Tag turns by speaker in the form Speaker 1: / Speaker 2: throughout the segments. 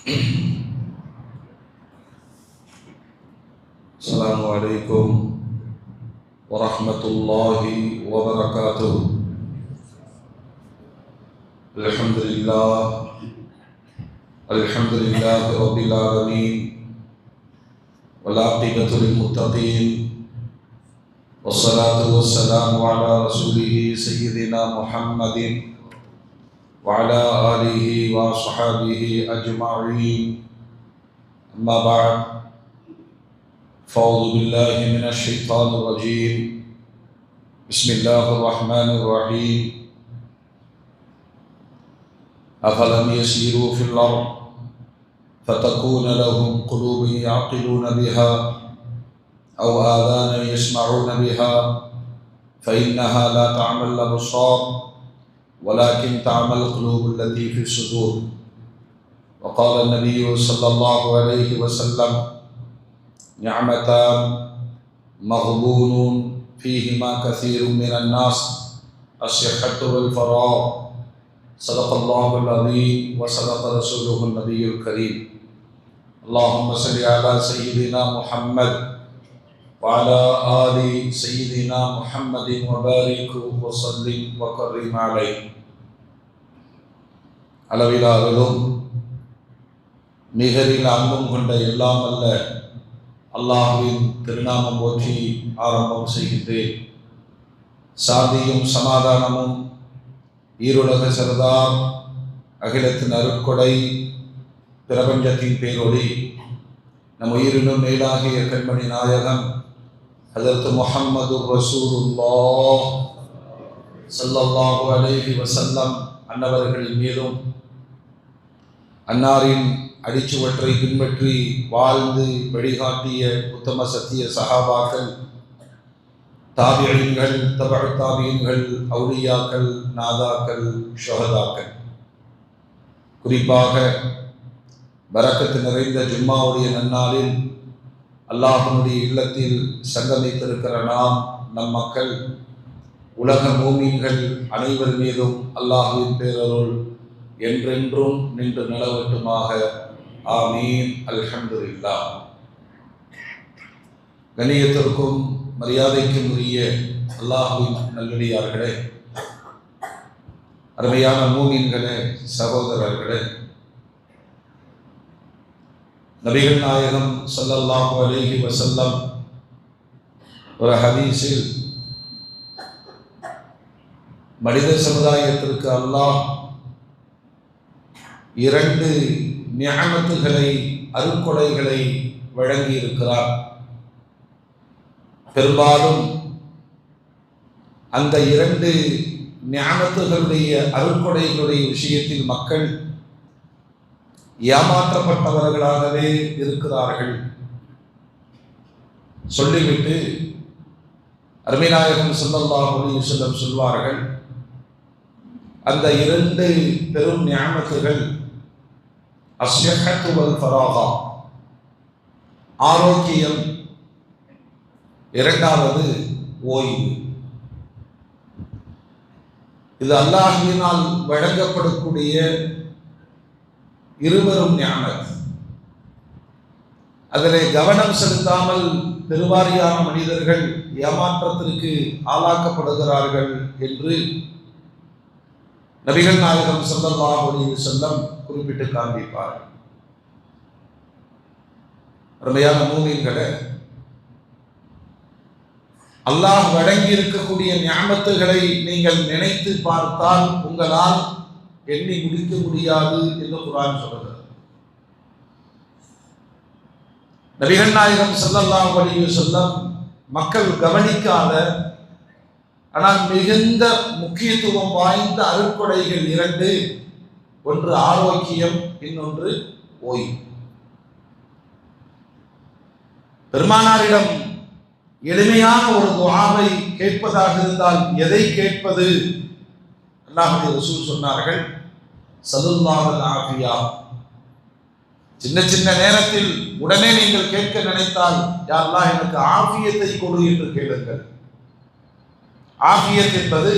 Speaker 1: Assalamualaikum warahmatullahi wabarakatuh. Alhamdulillah rabbil alamin wal aqibatu lil muttaqin wassalatu wassalamu ala rasulih sayyidina Muhammadin wa ala alihi wa ashabihi ajma'in. Amma ba'd. فأعوذ بالله من الشيطان الرجيم. بسم الله الرحمن الرحيم. أفلم يسيروا في الأرض فتكون لهم قلوب يعقلون بها أو آذان يسمعون بها فإنها لا تعمى الأبصار ولكن تعمى القلوب التي في الصدور. وقال النبي صلى الله عليه وسلم: نعمتان مغبون فيهما كثير من الناس الصحة والفراغ. صدق الله العظيم وصدق رسوله النبي الكريم. اللهم صل على سيدنا محمد وعلى آل سيدنا محمد وبارك وسلم وكرم عليه. அளவிலா அருளும் நிகரில் அன்பும் கொண்ட எல்லாம் அல்ல அல்லாஹ்வின் திருநாமம் போற்றி ஆரம்பம் செய்கின்றேன். சாந்தியும் சமாதானமும் ஈருலக சரதார் அகிலத்தின் அருட்கொடை பிரபஞ்சத்தின் பேரொளி நம் உயிரினும் மேலாகிய கண்மணி நாயகம் ஹஜ்ரத் முஹம்மது ரசூலுல்லாஹ் ஸல்லல்லாஹு அலைஹி வஸல்லம் அன்னவர்களின் மீதும் அன்னாரின் அடிச்சுவற்றை பின்பற்றி வாழ்ந்து வழிகாட்டிய உத்தம சத்திய சஹாபாக்கள், தாபிஈன்கள், தபஉ தாபிஈன்கள், அவுலியாக்கள், நாதாக்கள், ஷுஹதாக்கள், குறிப்பாக பரக்கத்து நிறைந்த ஜும்மாவுடைய நன்னாளில் அல்லாஹ்வுடைய இல்லத்தில் சங்கமித்திருக்கிற நாம், நம் மக்கள், உலக மூமின்கள் அனைவர் மீதும் அல்லாஹ்வின் பேரருள் என்றென்றும் நின்று நிலவட்டுமாக. ஆமீன். அல்ஹம்துலில்லாஹ். கண்ணியத்திற்கும் மரியாதைக்கும் உரிய அல்லாஹ்வின் நல்லடியார்களே, அருமையான மூமின்களே, சகோதரர்களே, நபிகள் நாயகம் ஸல்லல்லாஹு அலைஹி வஸல்லம் ஒரு ஹதீஸில் மனித சமுதாயத்திற்கு அல்லாஹ் இரண்டு நிஅமத்துகளை, அருட்கொடைகளை வழங்கி இருக்கிறார். பெரும்பாலும் அந்த இரண்டு நிஅமத்துகளுடைய, அருட்கொடைகளுடைய விஷயத்தில் மக்கள் ஏமாற்றப்பட்டவர்களாகவே இருக்கிறார்கள். சொல்லிவிட்டு அருமைநாயகம் ஸல்லல்லாஹு அலைஹி வஸல்லம் சொல்வார்கள், அந்த இரண்டு பெரும் நிஅமத்துகள் அஸ்ஸஹத்து வல் ஃபராகா, ஆரோக்கியம், இரண்டாவது ஓய்வு. இது அல்லாஹ்வினால் வழங்கப்படக்கூடிய இருவரும் நிஅமத். அதிலே கவனம் செலுத்தாமல் பெருவாரியான மனிதர்கள் ஏமாற்றத்திற்கு ஆளாக்கப்படுகிறார்கள் என்று நபிகள் நாயகம் ஸல்லல்லாஹு அலைஹி வஸல்லம் குறிப்பிட்டு காண்பிப்பார். அருமையான மூமின்களே, அல்லாஹ் வழங்கி இருக்கக்கூடிய நிஅமத்துகளை நீங்கள் நினைத்து பார்த்தால் உங்களால் எண்ணி முடிக்க முடியாது என்று குர்ஆன் சொல்கிறது. நபிகள் நாயகம் ஸல்லல்லாஹு அலைஹி வஸல்லம் மக்கள் கவனிக்காத ஆனால் மிகுந்த முக்கியத்துவம் வாய்ந்த அருட்கொடைகள் இரண்டு. ஒன்று ஆரோக்கியம், இன்னொன்று ஓய்வு. பெருமானாரிடம் எளிமையான ஒரு துஆவை கேட்பதாக இருந்தால் எதை கேட்பது? அல்லாஹ்வுடைய ரசூல் சொன்னார்கள், ஸல்லல்லாஹு ஆஃபியா. சின்ன சின்ன நேரத்தில் உடனே நீங்கள் கேட்க நினைத்தால், யா அல்லாஹ் எனக்கு ஆஃபியத்தை கொடு என்று கேளுங்கள். ஆஃபியத் என்பது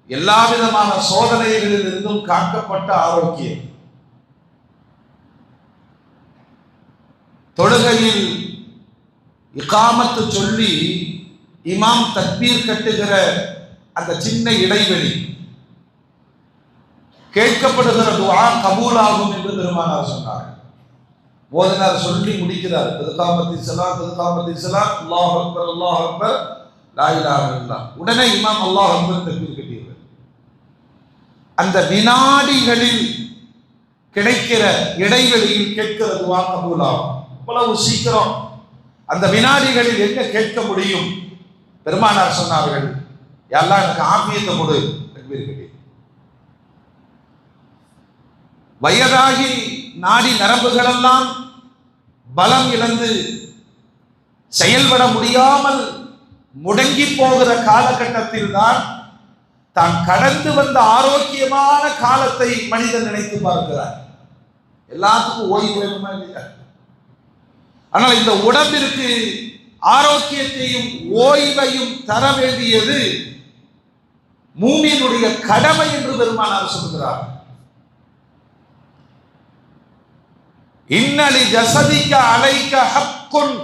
Speaker 1: எல்லா விதமான சோதனைகளில் இருந்தும் காக்கப்பட்ட ஆரோக்கியம். தொழுகையில் இகாமத்து சொல்லி இமாம் தக்பீர் கட்டுகிற அந்த சின்ன இடைவெளி கேட்கப்படுகிற துஆ கபூலாகும் என்று பெருமானார் சொன்னார். ஓதினார், சொல்லி முடிக்கிறார், இகாமத்தி ஸலாத் இகாமத்தி ஸலாத் அல்லாஹு அக்பர் அல்லாஹு அக்பர் லா இலாஹ இல்லல்லாஹ். உடனே இமாம் அல்லாஹு அக்பர் தக்பீர் கட்டிடுறார். அந்த வினாடிகளில் கிடைக்கிற இடைவெளியில் கேட்கிற துஆ கபூலாகும். அவ்வளவு சீக்கிரம் அந்த வினாடிகளில் என்ன கேட்க முடியும்? பெருமானார் சொன்னார்கள், யா அல்லாஹ் எனக்கு ஆஃபியத்தை கொடு, தக்பீர் கட்டி. வயதாகி நாடி நரம்புகளெல்லாம் பலம் இழந்து செயல்பட முடியாமல் முடங்கி போகிற காலகட்டத்தில் தான் தான் கடந்து வந்த ஆரோக்கியமான காலத்தை மனிதன் நினைத்து பார்க்கிறார். எல்லாத்துக்கும் ஓய்வு வேணுமா இல்லையா? ஆனால் இந்த உடம்பிற்கு ஆரோக்கியத்தையும் ஓய்வையும் தர வேண்டியது மூமினுடைய கடமை என்று பெருமானார் சொல்கிறார். இன்னலி ஜஸதிக அலைக ஹக்குன்,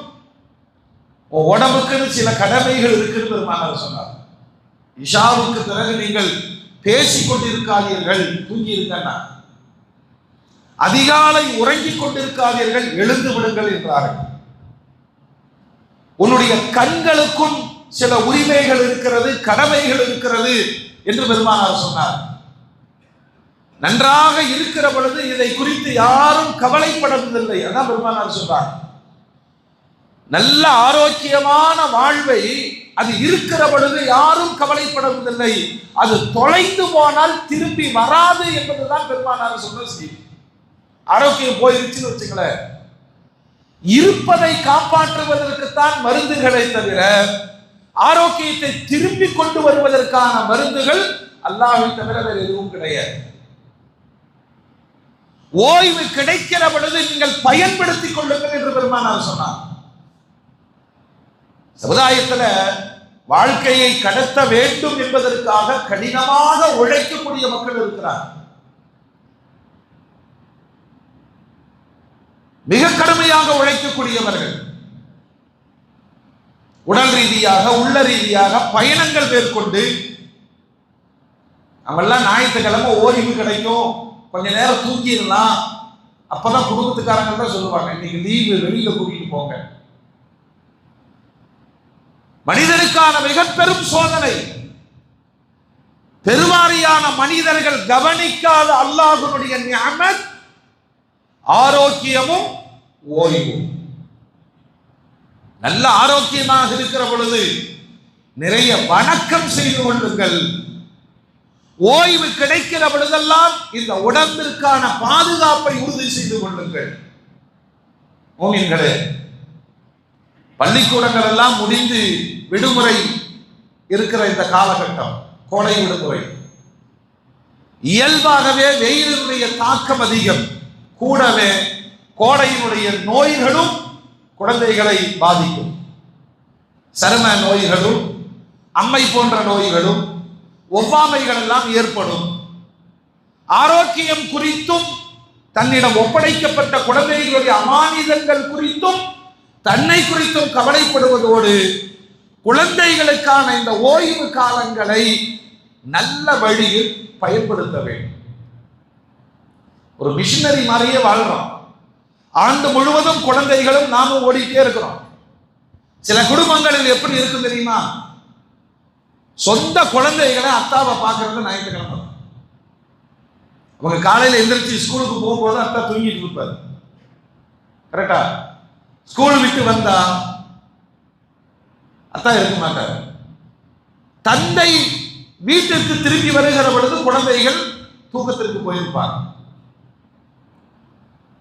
Speaker 1: உடம்புக்கு சில கடமைகள் இருக்குன்னு பெருமானார் சொன்னார். இஷாவுக்கு பிறகு நீங்கள் பேசிக் கொண்டிருக்காதீர்கள், தூங்கி இருங்கன்னா. அதிகாலை உறங்கிக் கொண்டிருக்காதீர்கள், எழுந்து விடுங்கள் என்றார்கள். உன்னுடைய கண்களுக்கும் சில உரிமைகள் இருக்கிறது, கடமைகள் இருக்கிறது என்று பெருமானார் சொன்னார். நன்றாக இருக்கிற பொழுது இதை குறித்து யாரும் கவலைப்படுவதில்லை. அதான் பெருமானார் சொல்றார், நல்ல ஆரோக்கியமான வாழ்வை அது இருக்கிற பொழுது யாரும் கவலைப்படுவதில்லை, அது தொலைந்து போனால் திரும்பி வராது என்பதுதான் பெருமானார் சொன்ன செய்தி. ஆரோக்கியம் போயிருச்சுன்னு வச்சுங்களேன், இருப்பதை காப்பாற்றுவதற்குத்தான் மருந்துகளை தவிர ஆரோக்கியத்தை திரும்பி கொண்டு வருவதற்கான மருந்துகள் அல்லாஹ்வை தவிர வேறு எதுவும் கிடையாது. ஓய்வு கிடைக்கிற பொழுது நீங்கள் பயன்படுத்திக் கொள்ளுங்கள் என்று பெருமானார் சொன்னார். சமுதாயத்தில் வாழ்க்கையை கடத்த வேண்டும் என்பதற்காக கடினமாக உழைக்கக்கூடிய மக்கள் இருக்கிறார். மிக கடுமையாக உழைக்கக்கூடியவர்கள், உடல் ரீதியாக உள்ள ரீதியாக பயணங்கள் மேற்கொண்டு, நம்மெல்லாம் ஞாயிற்றுக்கிழமை ஓய்வு கிடைக்கும், கொஞ்ச நேரம் தூங்கிடலாம், அப்பதான் குடும்பத்துக்காரங்க தான் சொல்லுவாங்க, இன்னைக்கு லீவு, வெளியில கூட்டிட்டு போங்க. மனிதனுக்கான மிக பெரும் சோதனை. பெருவாரியான மனிதர்கள் கவனிக்காத அல்லாஹ்வுடைய நிஅமத் ஆரோக்கியமும் ஓய்வும். நல்ல ஆரோக்கியமாக இருக்கிற பொழுது நிறைய வணக்கம் செய்து கொள்ளுங்கள். ஓய்வு கிடைக்கிற பொழுதெல்லாம் இந்த உடம்பிற்கான பாதுகாப்பை உறுதி செய்து கொள்ளுங்கள். மோமின்களே, பள்ளிக்கூடங்கள் எல்லாம் முடிந்து விடுமுறை இருக்கிற இந்த காலகட்டம், கோடை விடுமுறை, இயல்பாகவே வெயிலினுடைய தாக்கம் அதிகம், கூடவே கோடையினுடைய நோய்களும் குழந்தைகளை பாதிக்கும். சரும நோய்களும் அம்மை போன்ற நோய்களும் ஒவ்வாமைகள் எல்லாம் ஏற்படும். ஆரோக்கியம் குறித்தும் தன்னிடம் ஒப்படைக்கப்பட்ட குழந்தைகளுடைய அமானிதங்கள் குறித்தும் தன்னை குறித்தும் கவலைப்படுவதோடு குழந்தைகளுக்கான இந்த ஓய்வு காலங்களை நல்ல வழியில் பயன்படுத்த வேண்டும். ஒரு மிஷினரி மாதிரியே வாழ்றோம். ஆண்டு முழுவதும் குழந்தைகளும் நாமும் ஓடிட்டே இருக்கிறோம். சில குடும்பங்களில் எப்படி இருக்கும் தெரியுமா? சொந்த குழந்தைகளை அத்தாவை பார்க்கறது ஞாயிற்றுக்கிழமை. அவங்க காலையில் எந்திரிச்சு ஸ்கூலுக்கு போகும்போது அத்தா தூங்கிட்டு இருப்பாரு. கரெக்டா? ஸ்கூல் விட்டு வந்தா அத்தா இருக்க மாட்டார். தந்தை வீட்டிற்கு திரும்பி வருகிற பொழுது குழந்தைகள் தூக்கத்திற்கு போயிருப்பார்.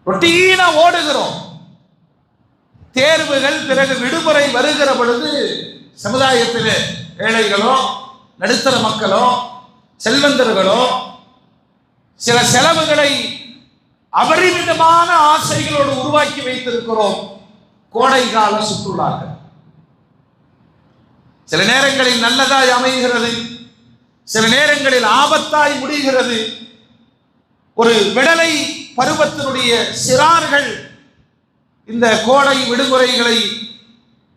Speaker 1: ரொட்டீனா ஓடுகிறோம். தேர்வுகள், பிறகு விடுமுறை வருகிற பொழுது சமுதாயத்தில் ஏழைகளோ நடுத்தர மக்களோ செல்வந்தர்களோ சில செலவுகளை அபரிமிதமான ஆசைகளோடு உருவாக்கி வைத்திருக்கிறோம். கோடை கால சுற்றுலாக்கள் சில நேரங்களில் நல்லதாய் அமைகிறது, சில நேரங்களில் ஆபத்தாய் முடிகிறது. ஒரு விடலை பருவத்தினுடைய சிறார்கள் இந்த கோடை விடுமுறைகளை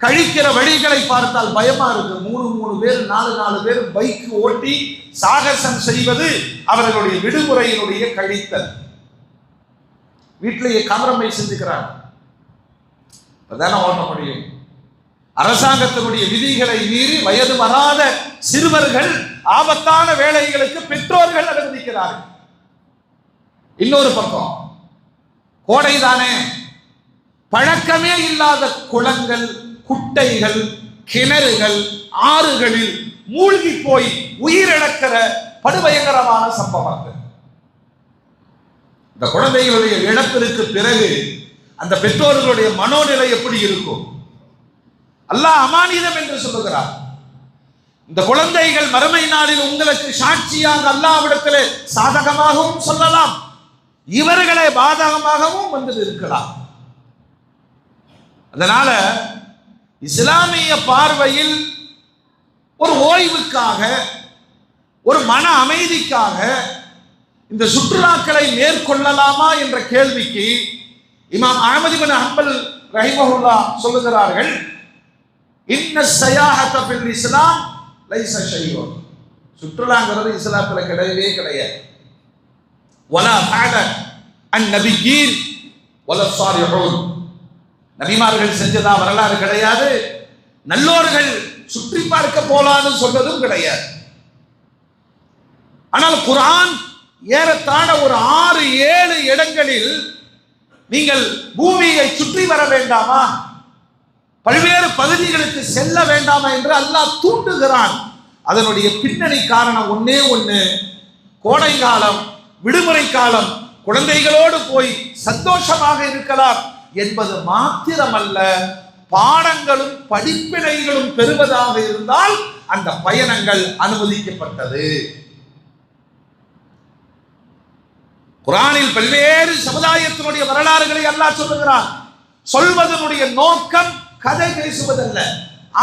Speaker 1: கழிக்கிற வழிகளை பார்த்தால் பயமா இருக்கு. 3 பேர் 4 பேர் பைக் ஓட்டி சாகசம் செய்வது அவர்களுடைய விடுமுறையினுடைய கழித்தல். வீட்டிலேயே காம்ப்ரமைஸ் செஞ்சுக்கிறாங்க. அதான ஓட்ட முடியும். அரசாங்கத்தினுடைய விதிகளை மீறி வயது வராத சிறுவர்கள் ஆபத்தான வேலைகளுக்கு பெற்றோர்கள் அனுமதிக்கிறார்கள். இன்னொரு பக்கம் கோடைதானே, பழக்கமே இல்லாத குளங்கள், குட்டைகள், கிணறுகள், ஆறுகளில் மூழ்கி போய் உயிரிழக்கிற படுபயங்கரமான சம்பவங்கள். இந்த குழந்தைகளுடைய இழப்பிற்கு பிறகு அந்த பெற்றோர்களுடைய மனோநிலை எப்படி இருக்கும்? அல்லாஹ் அமானிதம் என்று சொல்லுகிறார். இந்த குழந்தைகள் மறுமை நாளில் உங்களுக்கு சாட்சியாக அல்லாஹ்விடத்திலே சாதகமாகவும் சொல்லலாம், இவர்களை பாதகமாகவும் வந்து இருக்கலாம். அதனால இஸ்லாமிய பார்வையில் ஒரு ஓய்வுக்காக, ஒரு மன அமைதிக்காக இந்த சுற்றுலாக்களை மேற்கொள்ளலாமா என்ற கேள்விக்கு இமாம் அஹ்மத் இப்னு ஹம்பல் ரஹிமஹுல்லாஹ் சொல்லுகிறார்கள், இன்ன ஸயாஹத ஃபில் இஸ்லாம் லைஸ ஷைஉன். சுற்றுலாங்கிறது இஸ்லாத்துல கிடையவே கிடையாது. வலா ஃபஅல அன் நபியீன் வலா ஸாலிஹூன். நபிமார்கள் செஞ்சதா வரலாறு கிடையாது. நல்லோர்கள் சுற்றி பார்க்க போலான்னு சொன்னதும் கிடையாது. ஆனால் குர்ஆன் ஏறத்தாழ ஒரு 6-7 இடங்களில் நீங்கள் பூமியை சுற்றி வர வேண்டாமா, பல்வேறு பகுதிகளுக்கு செல்ல வேண்டாமா என்று அல்லாஹ் தூண்டுகிறான். அதனுடைய பின்னணி காரணம் ஒன்னே ஒன்று, கோடை காலம், விடுமுறை காலம், குழந்தைகளோடு போய் சந்தோஷமாக இருக்கலாம் என்பது மாத்திரமல்ல, பாடங்களும் படிப்பினைகளும் பெறுவதாக இருந்தால் அந்த பயணங்கள் அனுமதிக்கப்பட்டது. குர்ஆனில் பல்வேறு சமுதாயத்தினுடைய வரலாறுகளை அல்லாஹ் சொல்லுகிறான். சொல்வதனுடைய நோக்கம் கதை பேசுவதல்ல.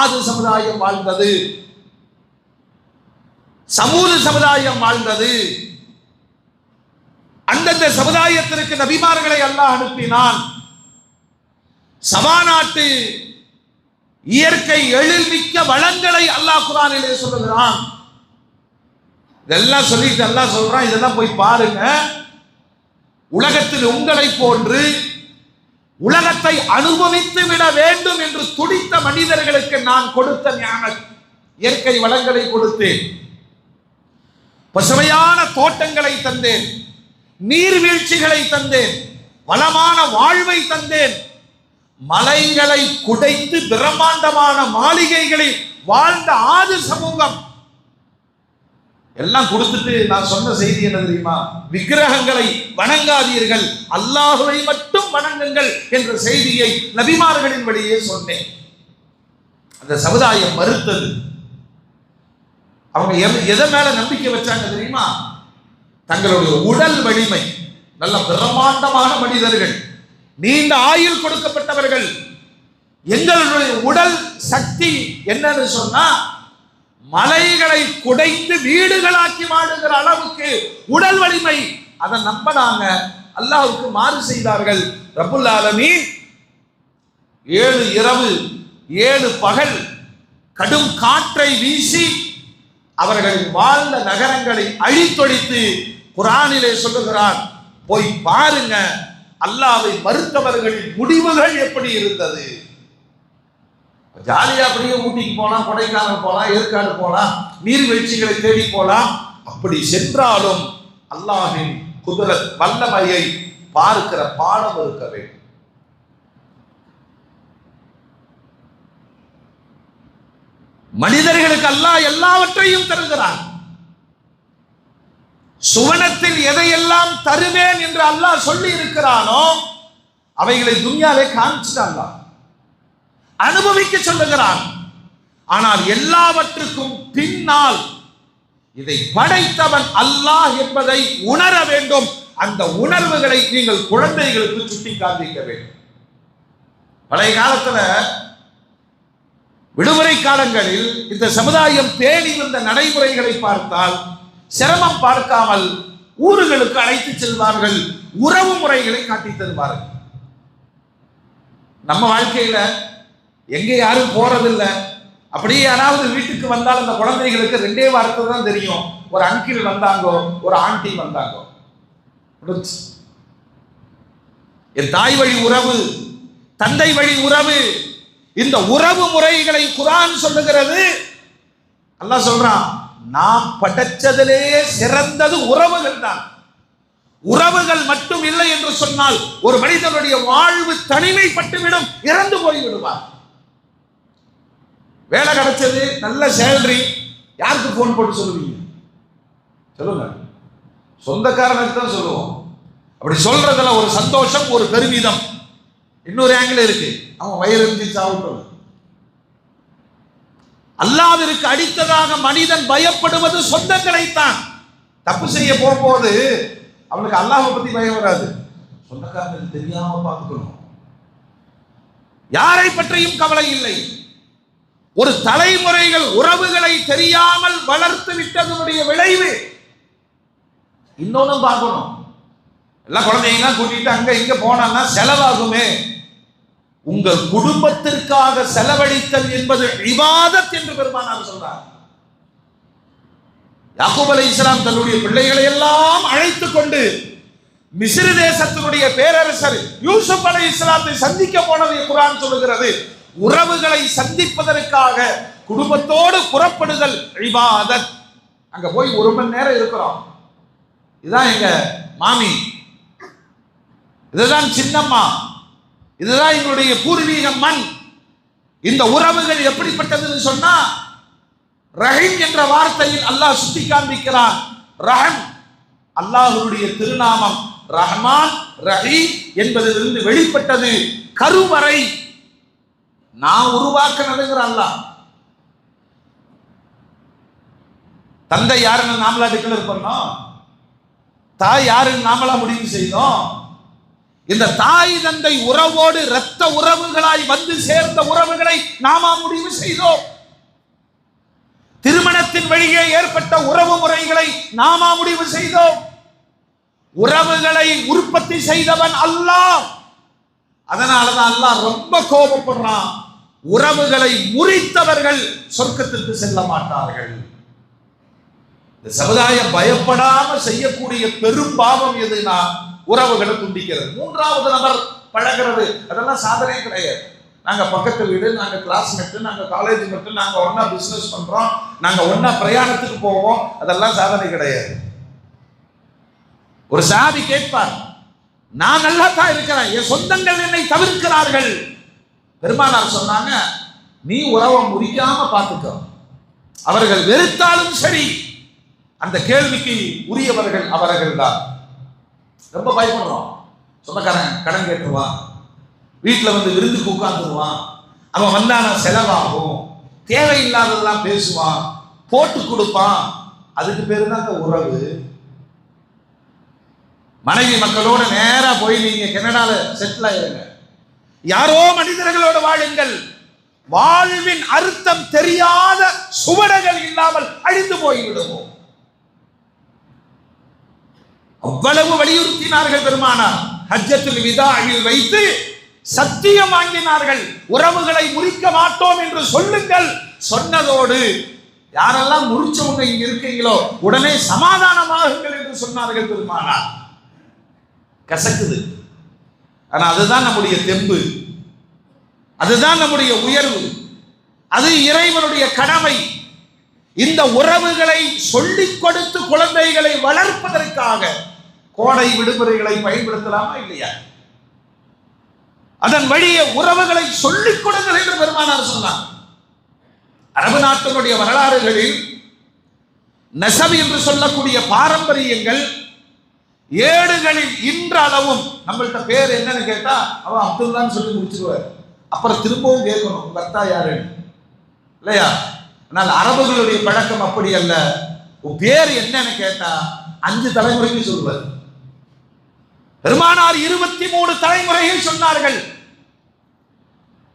Speaker 1: ஆது சமுதாயம் வாழ்ந்தது, சமூக சமுதாயம் வாழ்ந்தது, அந்தந்த சமுதாயத்திற்கு நபிமார்களை அல்லாஹ் அனுப்பினான். சபா நாட்டு இயற்கை எழில்மிக்க வளங்களை அல்லாஹ் குர்ஆனிலே சொல்லுகிறான். இதெல்லாம் சொல்லிட்டு அல்லாஹ் சொல்றான், இதெல்லாம் போய் பாருங்க. உலகத்தில் உங்களை போன்று உலகத்தை அனுபவித்து விட வேண்டும் என்று துடித்த மனிதர்களுக்கு நான் கொடுத்த ஞானம், இயற்கை வளங்களை கொடுத்தேன், பசுமையான தோட்டங்களை தந்தேன், நீர்வீழ்ச்சிகளை தந்தேன், வளமான வாழ்வை தந்தேன், மலைகளை குடைத்து பிரம்மாண்டமான மாளிகைகளில் வாழ்ந்த ஆது சமூகம் எல்லாம் கொடுத்துட்டு நான் சொன்ன செய்தி என்ன தெரியுமா? விக்கிரகங்களை வணங்காதீர்கள், அல்லாஹ்வை மட்டும் வணங்குங்கள் என்ற செய்தியை நபிமார்களின் வழியே சொன்னேன். அந்த சமுதாயம் மறுத்தது. அவங்க எதை மேல நம்பிக்கை வச்சாங்க தெரியுமா? தங்களுடைய உடல் வலிமை, நல்ல பிரம்மாண்டமான மனிதர்கள், நீண்ட ஆயுள் கொடுக்கப்பட்டவர்கள். எங்களுடைய உடல் சக்தி என்னன்னு சொன்னா, மலைகளை குடைந்து வீடுகளாக்கி வாழுகிற அளவுக்கு உடல் வலிமை. அதை நம்பினாங்க, அல்லாஹ்வுக்கு மாறு செய்தார்கள். ரப்புல் ஆலமீன் 7 இரவு 7 பகல் கடும் காற்றை வீசி அவர்கள் வாழ்ந்த நகரங்களை அழித்தொழித்து குர்ஆனிலே சொல்லுகிறார், போய் பாருங்க அல்லாஹ்வை மறுத்தவர்களின் முடிவுகள் எப்படி இருந்தது. ஜாலியா அப்படியே ஊட்டிக்கு போலாம், கொடைக்கானல் போலாம், ஏற்காடு போலாம், நீர்வீழ்ச்சிகளை தேடி போலாம். அப்படி சென்றாலும் அல்லாஹ்வின் குதிரத் வல்லமையை பார்க்கிற பாடம் இருக்க வேண்டும். மனிதர்களுக்கு அல்லாஹ் எல்லாவற்றையும் தருகிறான். சுவனத்தில் எதையெல்லாம் தருவேன் என்று அல்லாஹ் சொல்லி இருக்கிறானோ அவைகளை துன்யாவே காமிச்சிட்டாங்க, அனுபவிக்க சொல்லுகிறான். ஆனால் எல்லாவற்றுக்கும் பின்னால் இதை படைத்தவன் அல்லாஹ் என்பதை உணர வேண்டும். அந்த உணர்வுகளை நீங்கள் குழந்தைகளுக்கு சுட்டி காண்பிக்க வேண்டும். பழைய காலத்துல விடுமுறை காலங்களில் இந்த சமுதாயம் பேணி வந்த நடைமுறைகளை பார்த்தால் சிரமம் பார்க்காமல் ஊர்களுக்கு அழைத்து செல்வார்கள், உறவு முறைகளை காட்டி தருவார்கள். நம்ம வாழ்க்கையில எங்க யாரும் போறதில்லை. அப்படியே யாராவது வீட்டுக்கு வந்தால் அந்த குழந்தைகளுக்கு 2 வார்த்தை தான் தெரியும். ஒரு அங்கிள் வந்தாங்கோ, ஒரு ஆண்டி வந்தாங்கோ. என் தாய் வழி உறவு, தந்தை வழி உறவு, இந்த உறவு முறைகளை குர்ஆன் சொல்லுகிறது. அல்லாஹ் சொல்றான், நாம் படைச்சதிலே சிறந்தது உறவுகள் தான். உறவுகள் மட்டும் இல்லை என்று சொன்னால் ஒரு மனிதனுடைய வாழ்வு தனிமைப்பட்டுவிடும், இறந்து போய்விடுவார். வேலை கிடைச்சது, நல்ல சேலரி, யாருக்கு போன் போட்டு சொல்லுவீங்க? சொல்லுங்க. சொந்தக்காரனுக்கு தான் சொல்லுவோம். அப்படி சொல்றதுல ஒரு சந்தோஷம், ஒரு பெருமிதம். இன்னொரு ஆங்கிள் இருக்கு, அவன் வயிறு இருந்து சாப்பிட்டு. அல்லாஹ்விற்கு அடுத்ததாக மனிதன் பயப்படுவது சொந்தங்களைத்தான். தப்பு செய்ய போகும்போது அவனுக்கு அல்லாஹ்வை பத்தி பயம் வராது, சொந்தக்காரனுக்கு தெரியாம பார்த்துக்கணும். யாரை பற்றியும் கவலை இல்லை. ஒரு தலைமுறைகள் உறவுகளை தெரியாமல் வளர்த்து விட்டதனுடைய விளைவு. இன்னொன்னு பார்க்கணும், எல்லாம் குழந்தைங்க கூட்டிட்டு அங்க இங்க போனா செலவாகுமே. உங்கள் குடும்பத்திற்காக செலவழித்தல் என்பது இபாதத் என்று பெருமானார் சொல்றார். யாக்கூப் அலைஹிஸ்ஸலாம் தன்னுடைய பிள்ளைகளை எல்லாம் அழைத்துக் கொண்டு மிஸ்ர் தேசத்தினுடைய பேரரசர் யூசுப் அலைஹிஸ்ஸலாத்தை சந்திக்க போனதை குர்ஆன் சொல்லுகிறது. உறவுகளை சந்திப்பதற்காக குடும்பத்தோடு புறப்படுதல் இபாதத். அங்க போய் 1 மணி நேரம் இருக்கிறோம். இதுதான் எங்க மாமி, இதுதான் சின்னம்மா, இதுதான் எங்களுடைய பூர்வீக மண். இந்த உறவுகள் எப்படிப்பட்டதுன்னு சொன்னா, ரஹீம் என்ற வார்த்தையில் அல்லாஹ் சுட்டி காண்பிக்கிறான். ரஹம் அல்லாஹ்வுடைய திருநாமம். ரஹ்மான் ரஹீம் என்பதிலிருந்து வெளிப்பட்டது. கருவறை நான் உருவாக்கினதுங்கிற அல்லாஹ். தந்தை யாருன்னு நாமளா டிக்ளேர் பண்ணோம்? தாய் யாருன்னு நாமளா முடிவு செய்தோம்? இந்த தாய் தந்தை உறவோடு இரத்த உறவுகளாய் வந்து சேர்ந்த உறவுகளை நாம முடிவு செய்தோம். திருமணத்தின் வழியே ஏற்பட்ட உறவு முறைகளை நாம முடிவு செய்தோம். உறவுகளை உற்பத்தி செய்தவன் அல்லாஹ். அதனாலதான் அல்லாஹ் ரொம்ப கோபப்படுறான். உறவுகளை முறித்தவர்கள் சொர்க்கத்திற்கு செல்ல மாட்டார்கள். இந்த சமுதாயம் பயப்படாம செய்யக்கூடிய பெரும் பாவம் எதுனா உறவுகளை துண்டிக்கிறது. 3வது நபர் பழகிறது, அதெல்லாம் சாதனை கிடையாது. நாங்க பக்கத்து வீடு, நாங்க கிளாஸ்மேட், நாங்க காலேஜ் மட்டும், நாங்க ஒன்னா பிசினஸ் பண்றோம், நாங்க ஒன்னா பிரயாணத்துக்கு போவோம், அதெல்லாம் சாதனை கிடையாது. ஒரு சஹாபி கேட்பார், நான் நல்லா தான் இருக்கிறேன், என் சொந்தங்கள் என்னை தவிர்க்கிறார்கள். பெருமானார் சொன்னாங்க, நீ உறவை முறிக்காம பார்த்துக்கோ, அவர்கள் வெறுத்தாலும் சரி அந்த கேள்விக்கு உரியவர்கள் அவர்கள் தான். ரொம்ப பயப்படுறோம். சொந்தக்காரன் கடன் கேட்டுருவான், வீட்டில் வந்து விருந்துக்கு உட்கார்ந்துருவான், அவன் வந்தான செலவாகும், தேவையில்லாததெல்லாம் பேசுவான், போட்டு கொடுப்பான். அதுக்கு பேரு தான் உறவு. மனைவி மக்களோட நேரா போய் நீங்க கனடால செட்டில் ஆயிருங்க, யாரோ மனிதர்களோட வாழுங்கள். வாழ்வின் அர்த்தம் தெரியாத சுவடுகள் இல்லாமல் அழிந்து போய்விடுவோம். அவ்வளவு வலியுறுத்தினார்கள் பெருமானார். ஹஜ்ஜத்துல் விதாஇல் வைத்து சத்தியம் வாங்கினார்கள், உறவுகளை முறிக்க மாட்டோம் என்று சொல்லுங்கள். சொன்னதோடு யாரெல்லாம் முறிச்சவங்க இங்க இருக்கீங்களோ உடனே சமாதானமாகுங்கள் என்று சொன்னார்கள் பெருமானார். கசக்குது, ஆனா அதுதான் நம்முடைய தெம்பு, அதுதான் நம்முடைய உயர்வு, அது இறைவனுடைய கடமை. இந்த உறவுகளை சொல்லிக் கொடுத்து குழந்தைகளை வளர்ப்பதற்காக கோடை விடுமுறைகளை பயன்படுத்தலாமா இல்லையா? அதன் வழியே உறவுகளை சொல்லிக் கொடுங்கள் என்று பெருமானார் சொன்னார். அரபு நாட்டினுடைய வரலாறுகளில் நசப் என்று சொல்லக்கூடிய பாரம்பரியங்கள் ஏடுகளில் இன்றளவும் நம்மள்கிட்ட பேர் என்னன்னு கேட்டா அவன் அப்துல்லான்னு சொல்லி முடிச்சிருவார். அப்புறம் திரும்பவும் கேட்கணும், உங்க அத்தா யாரு இல்லையா? ஆனால் அரபுகளுடைய பழக்கம் அப்படி அல்ல. பேர் என்னன்னு கேட்டா 5 தலைமுறைக்கு சொல்வார். பெருமானார் 23 தலைமுறைகள் சொன்னார்கள்.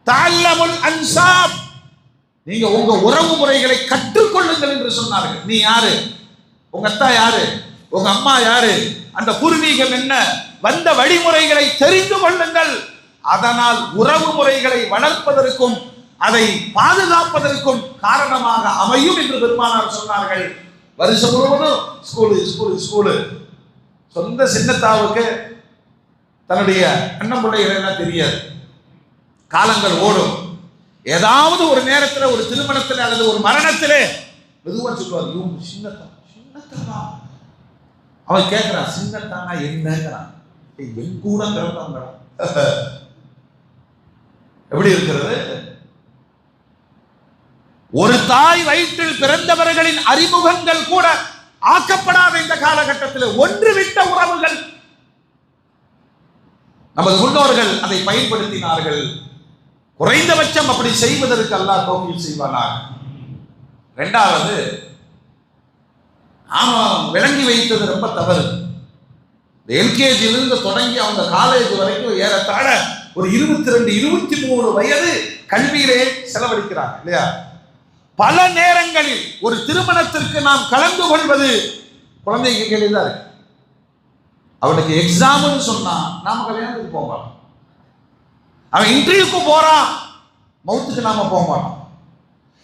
Speaker 1: தஅல்லமுல் அன்சாப், நீங்க உங்க உறவு முறைகளை கற்றுக்கொள்ளுங்கள் என்று சொன்னார்கள். நீ யாரு, உங்க அத்தா யாரு, உங்க அம்மா யாரு, அந்த பூர்வீகம் என்ன, வந்த வழிமுறைகளை தெரிந்து கொள்ளுங்கள். அதனால் உறவு முறைகளை வளர்ப்பதற்கும் அதை பாதுகாப்பதற்கும் காரணமாக அமையும் என்று பெருமானார் சொன்னார்கள். வருஷம் முழுவதும் ஸ்கூலு ஸ்கூலு ஸ்கூலு. சொந்த சின்னத்தாவுக்கு தன்னுடைய அண்ணன் பிள்ளைகள் எல்லாம் தெரியாது. காலங்கள் ஓடும். ஏதாவது ஒரு நேரத்தில் ஒரு திருமணத்தில் அல்லது ஒரு மரணத்திலே மெதுவா சொல்லுவார், இவங்க சின்னத்தான் சின்னத்தானா. அவன் கேட்கிறான், சின்னத்தானா என்னங்கிறான். என் கூட பிறந்தாங்க. எப்படி இருக்கிறது? ஒரு தாய் வயிற்றில் பிறந்தவர்களின் அறிமுகங்கள் கூட ஆக்கப்படாத இந்த காலகட்டத்தில் ஒன்று விட்ட உறவுகள். நமது முன்னோர்கள் அதை பயன்படுத்தினார்கள். குறைந்தபட்சம் அப்படி செய்வதற்கு அல்லாஹ் தௌஃபீக் செய்வானாக. இரண்டாவது, ஆமா விளங்கி வைத்தது ரொம்ப தவறு. எல்கேஜியிலிருந்து தொடங்கி அவங்க காலேஜ் வரைக்கும் ஏறத்தாழ ஒரு 22-23 வயது கல்வியிலே செலவழிக்கிறாங்க இல்லையா? பல நேரங்களில் ஒரு திருமணத்திற்கு நாம் கலந்து கொள்வது குழந்தைக்கு கையில் தான் இருக்கு. அவனுக்கு எக்ஸாம்னு சொன்னா நாம கல்யாணத்துக்கு போக மாட்டோம். அவன் இன்டர்வியூக்கு போறான், மவுத்துக்கு நாம போக மாட்டோம்.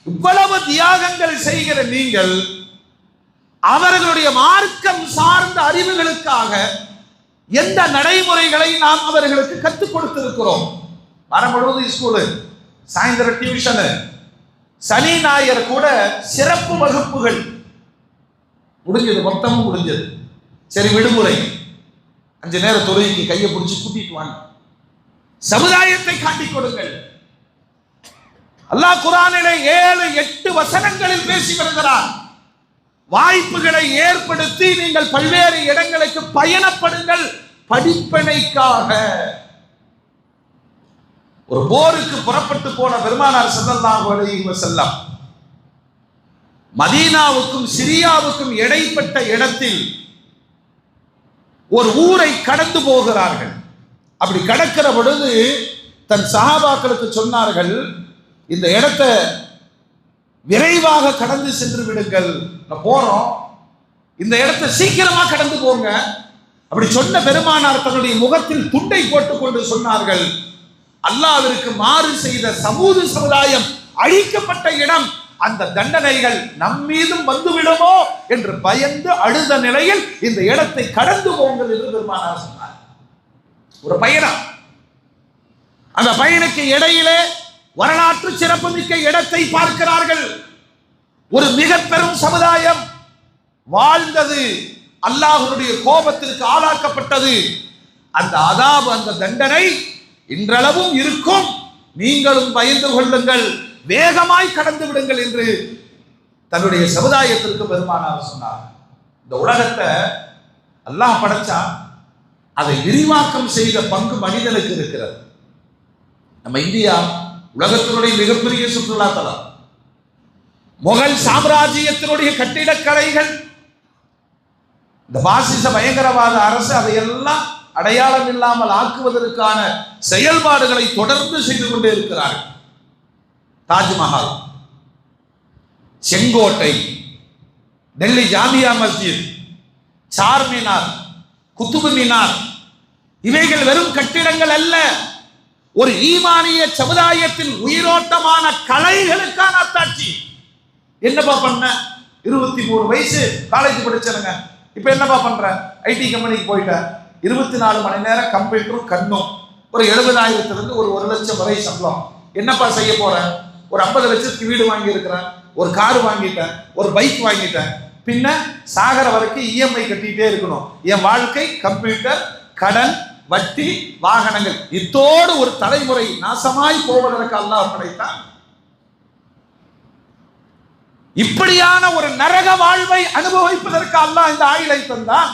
Speaker 1: இவ்வளவு தியாகங்கள் செய்கிற நீங்கள் அவர்களுடைய மார்க்கம் சார்ந்த அறிவுகளுக்காக எந்த நடைமுறைகளை நாம் அவர்களுக்கு கற்றுக் கொடுத்திருக்கிறோம்? வாரம் முழுவதும் ஸ்கூலு, சாயந்தரம் டியூஷனு, சனி ஞாயிறு கூட சிறப்பு வகுப்புகள் முடிஞ்சது, மொத்தமும் முடிஞ்சது. சரி விடுமுறை, 5 நேர தொழுகைக்கு கையை பிடிச்சி கூட்டிட்டு வாங்க. சமுதாயத்தை காட்டிக் கொடுங்கள். அல்லாஹ் குர்ஆனிலே 7-8 வசனங்களில் பேசி வருகிறார். வாய்ப்புகளை ஏற்படுத்தி நீங்கள் பல்வேறு இடங்களுக்கு பயணப்படுங்கள் படிப்பினைக்காக. ஒரு போருக்கு புறப்பட்டு போன பெருமானார் ஸல்லல்லாஹு அலைஹி வஸல்லம் மதீனாவுக்கும் சிரியாவுக்கும் இடைப்பட்ட இடத்தில் ஒரு ஊரை கடந்து போகிறார்கள். அப்படி கடக்கிற பொழுது தன் சஹாபாக்களுக்கு சொன்னார்கள், இந்த இடத்தை விரைவாக கடந்து சென்று விடுங்கள், போறோம், இந்த இடத்தை சீக்கிரமா கடந்து போங்க. அப்படி சொன்ன பெருமானார் தன்னுடைய முகத்தில் துண்டை போட்டுக் கொண்டு சொன்னார்கள், அல்லாஹ்விற்கு மாறு செய்த சமூக சமுதாயம் அழிக்கப்பட்ட இடம், அந்த தண்டனைகள் நம் மீதும் வந்துவிடுமோ என்று பயந்து அழுத நிலையில் இந்த இடத்தை கடந்து போங்கள் என்று பெருமானார் சொன்னார். ஒரு பயணம். அந்த பயணக்கு இடையிலே வரலாற்று சிறப்புமிக்க இடத்தை பார்க்கிறார்கள். ஒரு மிக பெரும் சமுதாயம் வாழ்ந்தது, அல்லாஹ்வுடைய கோபத்திற்கு ஆளாக்கப்பட்டது. அந்த அதாப், அந்த தண்டனை இன்றளவும் இருக்கும். நீங்களும் பயந்து கொள்ளுங்கள், வேகமாய் கடந்து விடுங்கள் என்று தன்னுடைய சமுதாயத்திற்கு பெருமானார் சொன்னார். இந்த உலகத்தை அல்லாஹ் படைச்சா அதை விரிவாக்கம் செய்த பங்கு மனிதனுக்கு இருக்கிறது. நம்ம இந்தியா உலகத்தினுடைய மிகப்பெரிய சுற்றுலா தலம். முகல் சாம்ராஜ்யத்தினுடைய கட்டிடக்கலைகள், இந்த பாசிச பயங்கரவாத அரசு அதையெல்லாம் அடையாளம் இல்லாமல் ஆக்குவதற்கான செயல்பாடுகளை தொடர்ந்து செய்து கொண்டே இருக்கிறார்கள். தாஜ்மஹால், செங்கோட்டை, டெல்லி ஜாமியா மஸ்ஜித், சார்மினார், குத்துபு மினார், இவைகள் வெறும் கட்டிடங்கள் அல்ல, ஒரு ஈமானிய சமுதாயத்தின் உயிரோட்டமான கலைகளுக்கான அத்தாட்சி. என்னப்பா பண்ண? 23 வயசு, காலேஜ் படிச்சனுங்க. இப்ப என்னப்பா பண்ற? ஐடி கம்பெனிக்கு போயிட்ட, 24 மணி நேரம் கம்ப்யூட்டரும் கண்ணும், ஒரு 70,000 ஒரு 1 லட்சம் வரை சம்பளம். என்னப்பா செய்ய போற? ஒரு 50 லட்சத்துக்கு வீடு வாங்கி இருக்கிறேன், ஒரு கார் வாங்கிட்டேன், ஒரு பைக் வாங்கிட்டேன், பின்ன சாகர வரைக்கும் இஎம்ஐ கட்டிட்டே இருக்கணும். என் வாழ்க்கை கம்ப்யூட்டர், கடன், வட்டி, வாகனங்கள், இத்தோடு ஒரு தலைமுறை நாசமாய் போவதற்கு அல்லாஹ் படைத்தான். இப்படியான ஒரு நரக வாழ்வை அனுபவிப்பதற்கு அல்லாஹ் இந்த ஆயுளை தந்தான்.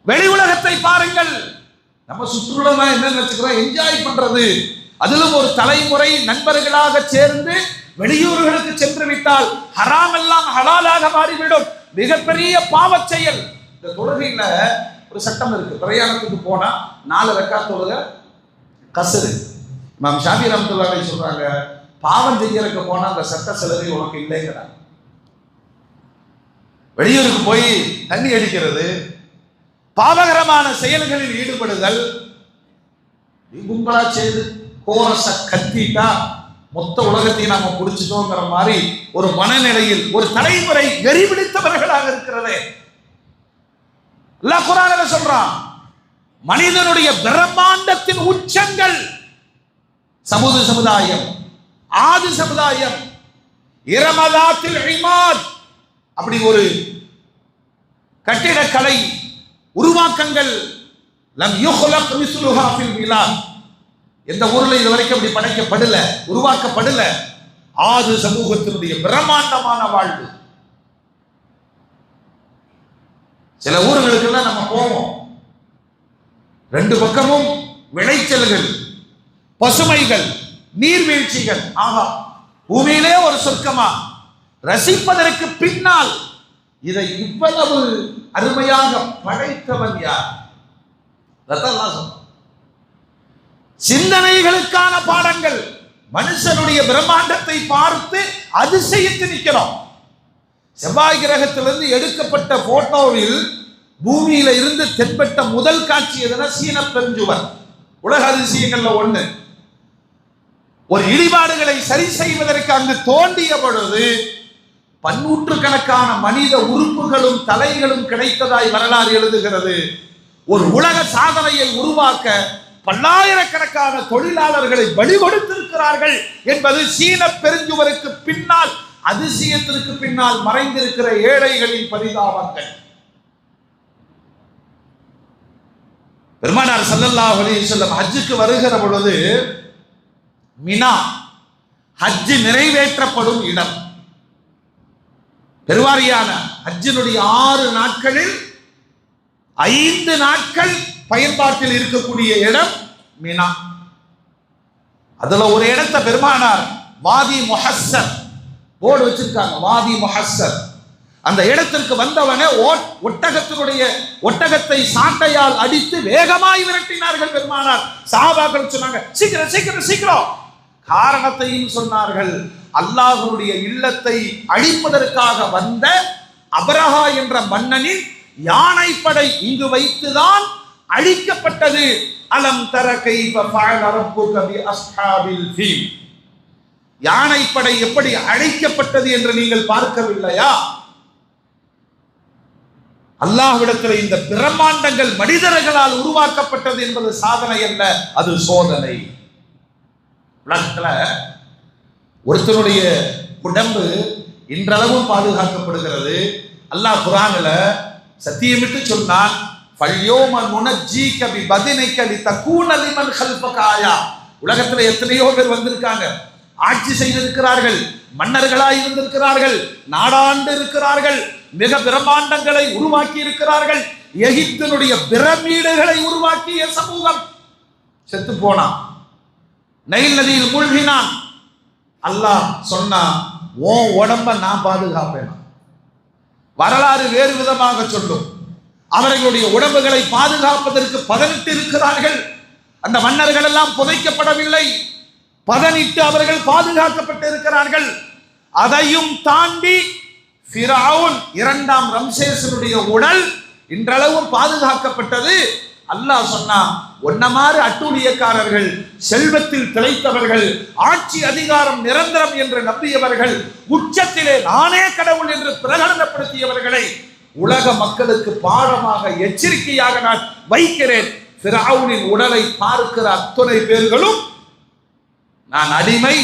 Speaker 1: வெளி உலகத்தை பாருங்கள். நம்ம சுற்றுலா என்ன நினைச்சுக்கிறோம்? என்ஜாய் பண்றது. அதிலும் ஒரு தலைமுறை நண்பர்களாக சேர்ந்து வெளியூர்களுக்கு சென்று விட்டால் ஹராம் எல்லாம் ஹலாலாக மாறிவிடும். மிகப்பெரிய பாவச் செயல். இந்த தொழுகையில ஒரு சட்டம் இருக்கு. பிரயாணத்துக்கு போனா 4 ரக்காத் தொழுகை கஸ்ரு. இமாம் ஷாஃபி ரஹ்மத்துல்லாஹி அலைஹி சொல்றாங்க, பாவம் செய்யறதுக்கு போனா அந்த சட்ட சலுகை உனக்கு இல்லைங்கிறாங்க. வெளியூருக்கு போய் தண்ணி அடிக்கிறது, பாவகரமான செயல்களில் ஈடுபடுதல், கும்பலா செய்து கோரச கத்திட்டா மொத்த உலகத்தை நாம குடிச்சிட்டோங்கிற மாதிரி ஒரு மனநிலையில் ஒரு தலைமுறை வெறிபிடித்தவர்களாக இருக்கிறதே. அல்லாஹ் குர்ஆனில் சொல்றான், மனிதனுடைய பிரம்மாண்டத்தின் உச்சங்கள் சமுதாயம், ஆது சமுதாயம், இரமதாத்தில் இமாத், அப்படி ஒரு கட்டிடக்கலை உருவாக்கங்கள் லம் யுஹ்லக் மிஸ்லுஹா ஃபில் பிலாத், எந்த ஊர்ல இது வரைக்கும் அப்படி படைக்கப்படல, உருவாக்கப்படல. ஆது சமூகத்தினுடைய பிரம்மாண்டமான வாழ்வு. சில ஊர்களுக்கெல்லாம் நம்ம போவோம், ரெண்டு பக்கமும் விளைச்சல்கள், பசுமைகள், நீர்வீழ்ச்சிகள், ஆகா பூமியிலே ஒரு சொர்க்கமா. ரசிப்பதற்கு பின்னால் இதை இவ்வளவு அருமையாக படைத்தவன் யார்? சிந்தனைகளுக்கான பாடங்கள். மனுஷனுடைய பிரம்மாண்டத்தை பார்த்து அதிசயித்து நிற்கிறோம். செவ்வாய் கிரகத்திலிருந்து எடுக்கப்பட்ட போட்டோவில் பூமியில இருந்து தென்பட்ட முதல் காட்சி எதுனா சீன பெருஞ்சுவர். உலக அதிசயங்கள்ல ஒண்ணு. ஒரு இடிபாடுகளை சரி செய்வதற்கு அங்கு தோண்டிய பொழுது பன்னூற்றுக்கணக்கான மனித உறுப்புகளும் தலைகளும் கிடைத்ததாய் வரலாறு எழுதுகிறது. ஒரு உலக சாதனையை உருவாக்க பல்லாயிரக்கணக்கான தொழிலாளர்களை பலி கொடுத்திருக்கிறார்கள் என்பது சீன பெருஞ்சுவருக்கு பின்னால், அதிசயத்திற்கு பின்னால் மறைந்திருக்கிற ஏழைகளின் பரிதாபங்கள். பெருமானார் ஸல்லல்லாஹு அலைஹி வஸல்லம் ஹஜ்ஜுக்கு வருகிற பொழுது மினா ஹஜ் நிறைவேற்றப்படும் இடம். பெருவாரியான ஹஜ்ஜினுடைய 6 நாட்களில் 5 நாட்கள் பயன்பாட்டில் இருக்கக்கூடிய இடம் மினா. அதுல ஒரு இடத்தை பெருமானார் வாதி முஹஸ்ஸர் போர்டு வச்சிருக்காங்க, வாதி முஹஸ்ஸர். அந்த இடத்திற்கு வந்தவனே ஒட்டகத்தை சாட்டையால் அடித்து வேகமாய் விரட்டினார்கள் பெருமானார். சஹாபாக்கள் சொன்னாங்க, சீக்கிரம் சீக்கிரம் சீக்கிரம். காரணத்தையும் சொன்னார்கள். அல்லாஹ்வுடைய இல்லத்தை அழிப்பதற்காக வந்த அபரஹா என்ற மன்னனின் யானைப்படை இங்கு வைத்துதான் அழிக்கப்பட்டது. அலம் தர கைஃப ஃபஅல ரப்புக பி அஸ்ஹாபில் ஃபீல். யானைப்படை எப்படி அழிக்கப்பட்டது என்று நீங்கள் பார்க்கவில்லையா? அல்லாஹ்விடத்தில் இந்த பிரம்மாண்டங்கள் மனிதர்களால் உருவாக்கப்பட்டது என்பது சாதனை அல்ல, அது சோதனை. உலகத்துல ஒருத்தருடைய உடம்பு இன்றளவும் பாதுகாக்கப்படுகிறது. அல்லாஹ் குர்ஆன்ல சத்தியமிட்டு சொன்னான், ஃபல்யோம நுனஜ்ஜீக பிபதனிக லிதகூன லிமன் கல்பக ஆயா. உலகத்துல எத்தனையோ பேர் வந்திருக்காங்க, ஆட்சி செய்திருக்கிறார்கள், மன்னர்களாய் இருந்திருக்கிறார்கள், நாடாண்டு இருக்கிறார்கள், மிக பிரம்மாண்டங்களை உருவாக்கி இருக்கிறார்கள். எகிப்தினுடைய பிரமிடுகளை உருவாக்கிய சமூகம் செத்து போனான், நைல் நதியில் மூழ்கினான். அல்லாஹ் சொன்னா, உன் உடம்ப நான் பாதுகாப்பேன். வரலாறு வேறு விதமாக சொல்லும். அவர்களுடைய உடம்புகளை பாதுகாப்பதற்கு 18 இருக்கிறார்கள். அந்த மன்னர்கள் எல்லாம் புதைக்கப்படவில்லை, 18 அவர்கள் பாதுகாக்கப்பட்டு இருக்கிறார்கள். அதையும் தாண்டி ஃபிரௌன் 2ஆம் ரம்சேசனுடைய உடல் இன்றளவும் பாதுகாக்கப்பட்டது. அல்லாஹ் சொன்னா, ஒன்னமாறு அட்டூழியக்காரர்கள், செல்வத்தில் திளைத்தவர்கள், ஆட்சி அதிகாரம் நிரந்தரம் என்று நம்பியவர்கள், உச்சத்திலே நானே கடவுள் என்று பிரகடனப்படுத்தியவர்களை உலக மக்களுக்கு பாடமாக எச்சரிக்கையாக நான் வைக்கிறேன். ஃபிரௌனின் உடலை பார்க்கிற அத்தனை பேர்களும் நான் அடிமை,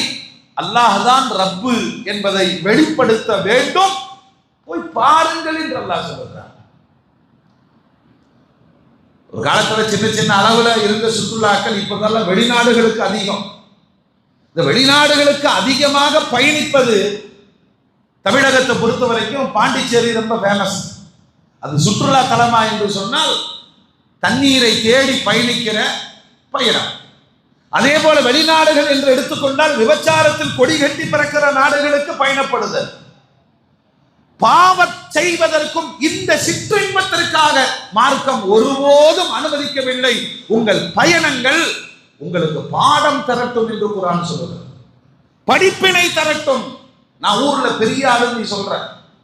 Speaker 1: அல்லாஹ் தான் ரப்பு என்பதை வெளிப்படுத்த வேண்டும், போய் பாருங்கள் என்று அல்லாஹ் சொல்கிறார். ஒரு காலத்துல சின்ன சின்ன அளவுல இருந்த சுற்றுலாக்கள் இப்போதெல்லாம் வெளிநாடுகளுக்கு அதிகம். இந்த வெளிநாடுகளுக்கு அதிகமாக பயணிப்பது தமிழகத்தை பொறுத்த வரைக்கும் பாண்டிச்சேரி ரொம்ப ஃபேமஸ். அது சுற்றுலா தலமா என்று சொன்னால் தண்ணீரை தேடி பயணிக்கிற பயணம். அதே போல வெளிநாடுகள் என்று எடுத்துக்கொண்டால் விபச்சாரத்தில் கொடி கட்டி பிறக்கிற நாடுகளுக்கு பயணப்படுதல். பாவம் செய்வதற்கும் இந்த சிற்றின்பத்திற்காக மார்க்கம் ஒருபோதும் அனுமதிக்கவில்லை. உங்கள் பயணங்கள் உங்களுக்கு பாடம் தரட்டும் என்று குர்ஆன் சொல்லுகிறது, படிப்பினை தரட்டும். நான் ஊர்ல பெரிய ஆளு நீ சொல்ற,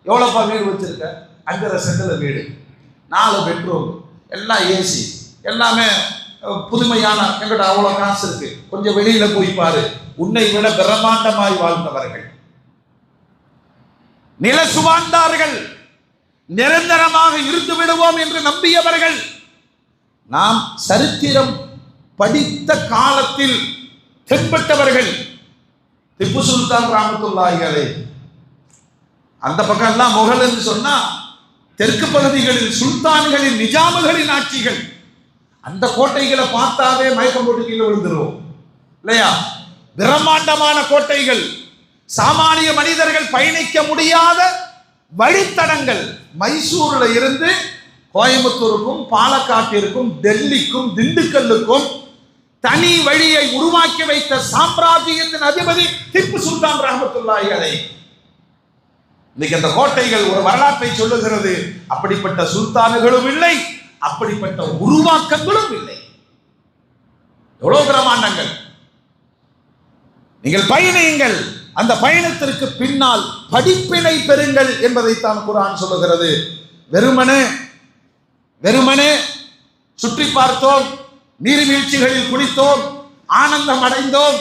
Speaker 1: எவ்வளவுப்பா வீடு வச்சிருக்க? 5.5 சென்ட்ல வீடு, 4 பெட்ரூம், எல்லாம் ஏசி, எல்லாமே புதுமையான, எங்கிட்ட அவ்வளவு காசு இருக்கு, கொஞ்சம் வெளியில போய் பாரு, உன்னை விட பிரம்மாண்டமாய் வாழ்ந்தவர்கள், நில சுவார்ந்தார்கள், நிரந்தரமாக இருந்து விடுவோம் என்று நம்பியவர்கள். நாம் சரித்திரம் படித்த காலத்தில் தென்பட்டவர்கள். திப்பு சுல்தான் ரஹ்மத்துல்லாஹி அலைஹி, அந்த பக்கம் எல்லாம் முகல் என்று சொன்னா தெற்கு பகுதிகளில் சுல்தான்களின் நிஜாமுகளின் ஆட்சிகள். அந்த கோட்டைகளை பார்த்தாவே மயக்கம் போட்டு கீழே விழுந்துருவோம் இல்லையா? பிரம்மாண்டமான கோட்டைகள், சாமானிய மனிதர்கள் பயணிக்க முடியாத வழித்தடங்கள். மைசூர்ல இருந்து கோயம்புத்தூருக்கும் பாலக்காட்டிற்கும் டெல்லிக்கும் திண்டுக்கல்லுக்கும் தனி வழியை உருவாக்கி வைத்த சாம்ராஜ்யத்தின் அதிபதி திப்பு சுல்தான் ரஹ்மத்துல்லாஹி அலைஹி. இன்னைக்கு அந்த கோட்டைகள் ஒரு வரலாற்றை சொல்லுகிறது. அப்படிப்பட்ட சுல்தான்களும் இல்லை, அப்படிப்பட்ட உருவாக்கங்களும் இல்லை. எவ்வளவு பிரமாண்டங்கள்! நீங்கள் பயணியுங்கள், அந்த பயணத்திற்கு பின்னால் படிப்பினை பெறுங்கள் என்பதைத்தான் குர்ஆன் சொல்லுகிறது. வெறுமனே சுற்றி பார்த்தோம், நீர்வீழ்ச்சிகளில் குளித்தோம், ஆனந்தம் அடைந்தோம்,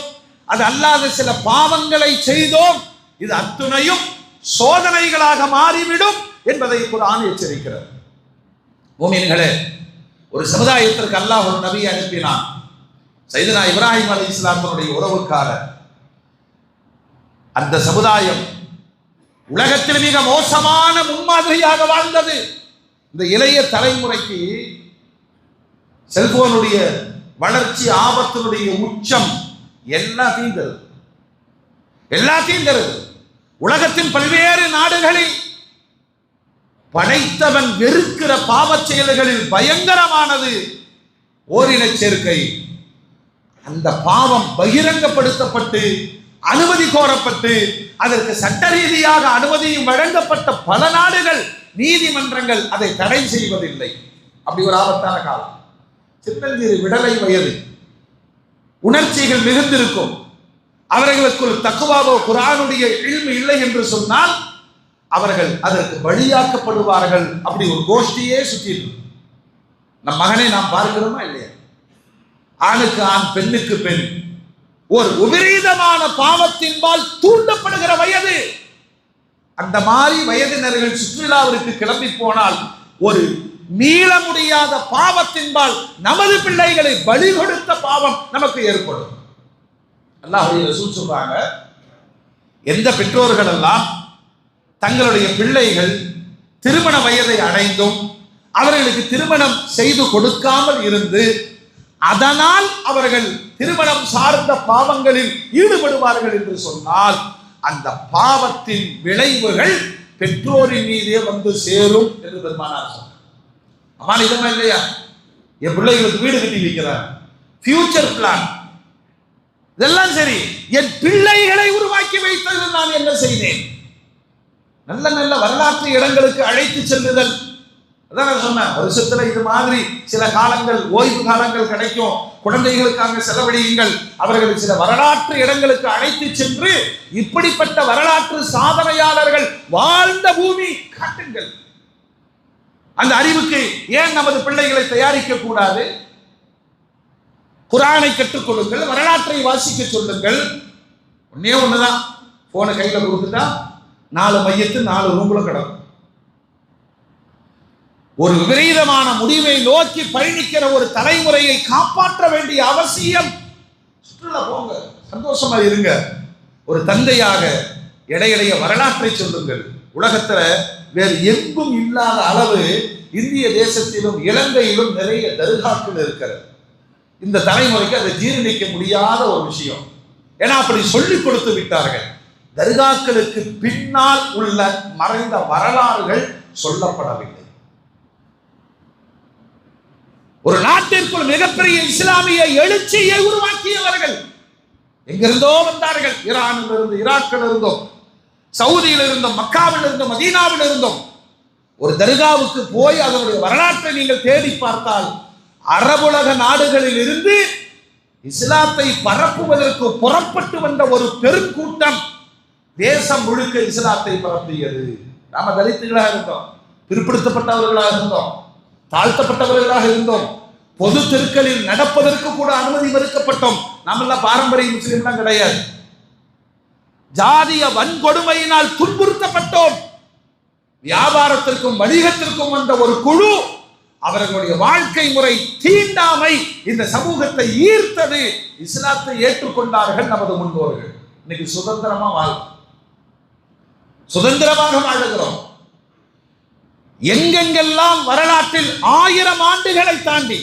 Speaker 1: அது அல்லாத சில பாவங்களை செய்தோம், இது அத்துணையும் சோதனைகளாக மாறிவிடும் என்பதை குர்ஆன் எச்சரிக்கிறது. மூமின்களே, ஒரு சமுதாயத்திற்கு அல்லாஹ் ஒரு நபியை அனுப்பினான். சையதுனா இப்ராஹிம் அலைஹிஸ்ஸலாமுடைய உறவுக்காரர். அந்த சமுதாயம் உலகத்தில் மிக மோசமான முன்மாதிரியாக வாழ்ந்தது. இந்த இளைய தலைமுறைக்கு செல்போனுடைய வளர்ச்சி, ஆபத்தினுடைய உச்சம் எல்லாத்தையும் தருது. உலகத்தின் பல்வேறு நாடுகளில் படைத்தவன் வெறுக்கிற பாவச் செயல்களில் பயங்கரமானது ஓரின சேர்க்கை. அந்த பாவம் பகிரங்கப்படுத்தப்பட்டு அனுமதி கோரப்பட்டு அதற்கு சட்ட ரீதியாக அனுமதியும் வழங்கப்பட்ட பல நாடுகள், நீதிமன்றங்கள் அதை தடை செய்வதில்லை. அப்படி ஒரு ஆபத்தான காலம். சின்னஞ்சிறு விடலை வயது, உணர்ச்சிகள் மிகுந்திருக்கும். அவர்களுக்குள் தக்வாவோ குர்ஆனுடைய இல்மு இல்லை என்று சொன்னால் அவர்கள் அதற்கு பலியாக்கப்படுவார்கள். அப்படி ஒரு கோஷ்டியே சுற்றி இருக்கு. நம் மகனை நாம் பார்க்கிறோமா இல்லையா? ஆணுக்கு ஆண், பெண்ணுக்கு பெண், ஒரு விபரீதமான பாவத்தின்பால் தூண்டப்படுகிற வயது. அந்த மாதிரி வயதினர்கள் சுற்றுலாவிற்கு கிளம்பி போனால் ஒரு மீள முடியாத பாவத்தின்பால் நமது பிள்ளைகளை பலி கொடுத்த பாவம் நமக்கு ஏற்படும். அல்லாஹ்வுடைய ரசூல் சொல்றாங்க, எந்த பெற்றோர்கள் எல்லாம் தங்களுடைய பிள்ளைகள் திருமண வயதை அடைந்தும் அவர்களுக்கு திருமணம் செய்து கொடுக்காமல் இருந்து அதனால் அவர்கள் திருமணம் சார்ந்த பாவங்களில் ஈடுபடுவார்கள் என்று சொன்னால் அந்த பாவத்தின் விளைவுகள் பெற்றோரின் மீதே வந்து சேரும் என்று பெருமானார் சொன்னார். அமானிதமா இல்லையா? என் பிள்ளைகளுக்கு வீடு கட்டி வைக்கிறார், ஃபியூச்சர் பிளான், இதெல்லாம் சரி. என் பிள்ளைகளை உருவாக்கி வைத்தது நான் என்ன செய்தேன்? நல்ல நல்ல வரலாற்று இடங்களுக்கு அழைத்து செல்லுதல். அதான் நான் சொன்னேன், வருஷத்துல இது மாதிரி சில காலங்கள், ஓய்வு காலங்கள் கிடைக்கும், குழந்தைகளுக்காக செலவழியுங்கள். அவர்களுக்கு சில வரலாற்று இடங்களுக்கு அழைத்து சென்று இப்படிப்பட்ட வரலாற்று சாதனையாளர்கள் வாழ்ந்த பூமி காட்டுங்கள். அந்த அறிவுக்கு ஏன் நமது பிள்ளைகளை தயாரிக்க கூடாது? குர்ஆனை கற்றுக் கொடுங்கள், வரலாற்றை வாசிக்க சொல்லுங்கள். ஒன்னே ஒண்ணுதான், போனை கையில கொடுத்துட்டா 4 மையத்து 4 ரூம்ல கிடக்கும். ஒரு விபரீதமான முடிவை நோக்கி பயணிக்கிற ஒரு தலைமுறையை காப்பாற்ற வேண்டிய அவசியம். சுற்றுலா போங்க, சந்தோஷமா இருங்க. ஒரு தந்தையாக இடையிடைய வரலாற்றை சொல்லுங்கள். உலகத்துல வேறு எங்கும் இல்லாத அளவு இந்திய தேசத்திலும் இலங்கையிலும் நிறைய தர்காக்கள் இருக்கிறது. இந்த தலைமுறைக்கு அதை ஜீரணிக்க முடியாத ஒரு விஷயம். ஏன்னா அப்படி சொல்லிக் கொடுத்து விட்டார்கள். தர்காக்களுக்கு பின்னால் உள்ள மறைந்த வரலாறுகள் சொல்லப்படவில்லை. ஒரு நாட்டிற்குள் மிகப்பெரிய இஸ்லாமிய எழுச்சியை உருவாக்கியவர்கள் எங்கிருந்தோ வந்தார்கள். ஈரானில் இருந்து, ஈராக்கில் இருந்தோம், சவுதியில் இருந்தோம், மக்காவில் இருந்தோம், மதீனாவில் இருந்தோம். ஒரு தர்காவுக்கு போய் அதனுடைய வரலாற்றை நீங்கள் தேடி பார்த்தால் அரபுலக நாடுகளில் இருந்து இஸ்லாத்தை பரப்புவதற்கு புறப்பட்டு வந்த ஒரு பெருங்கூட்டம் தேசம் முழுக்க இஸ்லாத்தை பரப்பியது. நாம தலித்துகளாக இருந்தோம், பிற்படுத்தப்பட்டவர்களாக இருந்தோம், தாழ்த்தப்பட்டவர்களாக இருந்தோம், பொது தெருக்களில் நடப்பதற்கு கூட அனுமதி மறுக்கப்பட்டோம். நம்மள பாரம்பரிய முஸ்லிம் தான் கிடையாது. ஜாதிய வன்கொடுமையினால் துன்புறுத்தப்பட்டோம். வியாபாரத்திற்கும் வணிகத்திற்கும் வந்த ஒரு குழு, அவர்களுடைய வாழ்க்கை முறை தீண்டாமை இந்த சமூகத்தை ஈர்த்தது. இஸ்லாத்தை ஏற்றுக்கொண்டார்கள் நமது முன்னோர்கள். இன்னைக்கு சுதந்திரமாக வாழுகிறோம். எங்கெங்கெல்லாம் வரலாற்றில் 1000 ஆண்டுகளை தாண்டி,